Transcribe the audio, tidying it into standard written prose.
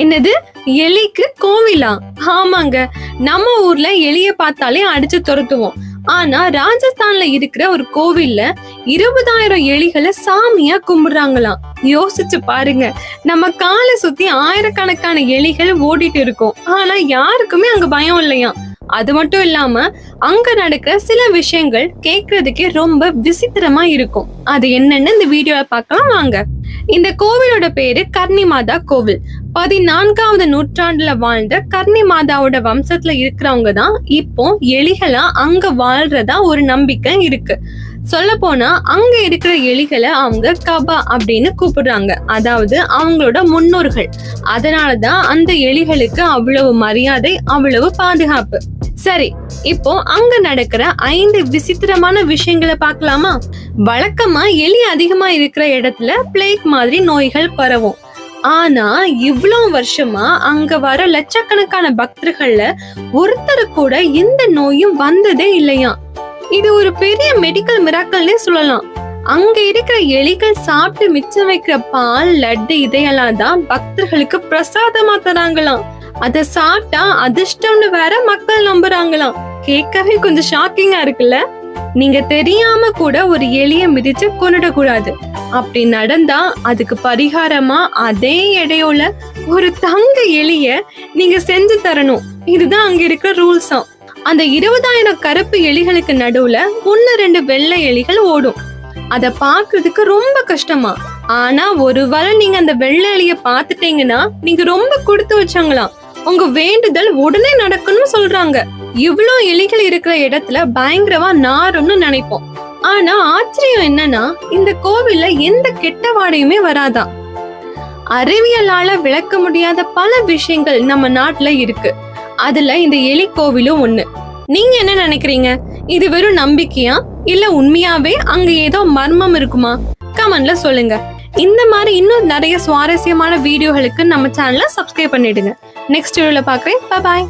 என்னது, எலிக்கு கோவிலா? ஆமாங்க, நம்ம ஊர்ல எலிய பார்த்தாலே அடிச்சு துரத்துவோம். ஆனா ராஜஸ்தான்ல இருக்கிற ஒரு கோவில்ல 20,000 எலிகளை சாமியா கும்பிடுறாங்களாம். யோசிச்சு பாருங்க, நம்ம காலை சுத்தி ஆயிரக்கணக்கான எலிகள் ஓடிட்டு இருக்கும். ஆனா யாருக்குமே அங்க பயம் இல்லையா. அது மட்டும் இல்லாம அங்க நடக்கிற சில விஷயங்கள் கேக்குறதுக்கே ரொம்ப விசித்திரமா இருக்கும். அது என்னன்னு இந்த வீடியோல பார்க்கலாம் வாங்க. இந்த கோவிலோட பேரு கர்ணி மாதா கோவில். 14வது நூற்றாண்டுல வாழ்ந்த கர்ணி மாதாவோட வம்சத்துல இருக்கிறவங்க தான் இப்போ எலிகளா அங்க வாழ்றதா ஒரு நம்பிக்கை இருக்கு. சொல்ல போனா அங்க இருக்கிற எலிகளை அவங்க கபா அப்படின்னு கூப்பிடுறாங்க, அதாவது அவங்களோட முன்னோர்கள். அதனாலதான் அந்த எலிகளுக்கு அவ்வளவு மரியாதை, அவ்வளவு பாதுகாப்பு. சரி, இப்போ அங்க நடக்கிற 5 விசித்திரமான விஷயங்களை பார்க்கலாமா? வழக்கமா எலி அதிகமா இருக்கிற இடத்துல பிளேக் மாதிரி நோய்கள் பரவும். ஆனா இவ்வளவு வருஷமா அங்க வர லட்சக்கணக்கான பக்தர்கள்ல ஒருத்தர் கூட எந்த நோயும் வந்ததே இல்லையா. இது ஒரு பெரிய மெடிக்கல் மிராக்கல்னே சொல்லலாம். அங்க இருக்கிற எலிகள் சாப்பிட்டு மிச்சம் வைக்கிற பால், லட்டு இதையெல்லாம் தான் பக்தர்களுக்கு பிரசாதமா தராங்களாம். அத சாப்பிட்டா அதிர்ஷ்டம்னு வேற மக்கள் நம்புறாங்களாம். கேட்கவே கொஞ்சம் ஷாக்கிங்கா இருக்குல்ல. நீங்க தெரியாம கூட ஒரு எலிய மிதிச்சு கொன்னுடக்கூடாது. அப்படி நடந்தா அதுக்கு பரிகாரமா அதே எடையோல ஒரு தங்க எலிய நீங்க செஞ்சு தரணும். இதுதான் அங்க இருக்கிற ரூல்ஸா. அந்த 20,000 கருப்பு எலிகளுக்கு நடுவுல 1-2 வெள்ளை எலிகள் ஓடும். அத பாக்குறதுக்கு ரொம்ப கஷ்டமா. ஆனா ஒருவேளை நீங்க அந்த வெள்ளை எலிய பாத்துட்டீங்கன்னா நீங்க ரொம்ப கொடுத்து வச்சாங்களாம். உங்க வேண்டுதல் உடனே நடக்கணும்னு சொல்றாங்க. இவ்வளவு எலிகள் இருக்கிற இடத்துல பயங்கரமா நாரும்னு நினைப்போம். ஆனா ஆச்சரியம் என்னன்னா இந்த கோவில்ல எந்த கெட்ட வாடையுமே வராதான். அறிவியலால விளக்க முடியாத பல விஷயங்கள் நம்ம நாட்டுல இருக்கு. அதுல இந்த எலி கோவிலும் ஒண்ணு. நீங்க என்ன நினைக்கிறீங்க? இது வெறும் நம்பிக்கையா இல்ல உண்மையாவே அங்க ஏதோ மர்மம் இருக்குமா? கமெண்ட்ல சொல்லுங்க. இந்த மாதிரி இன்னும் நிறைய சுவாரஸ்யமான வீடியோகளுக்கு நம்ம சேனலை சப்ஸ்கிரைப் பண்ணிடுங்க. நெக்ஸ்ட் வீடியோல பாக்குறேன். Bye bye.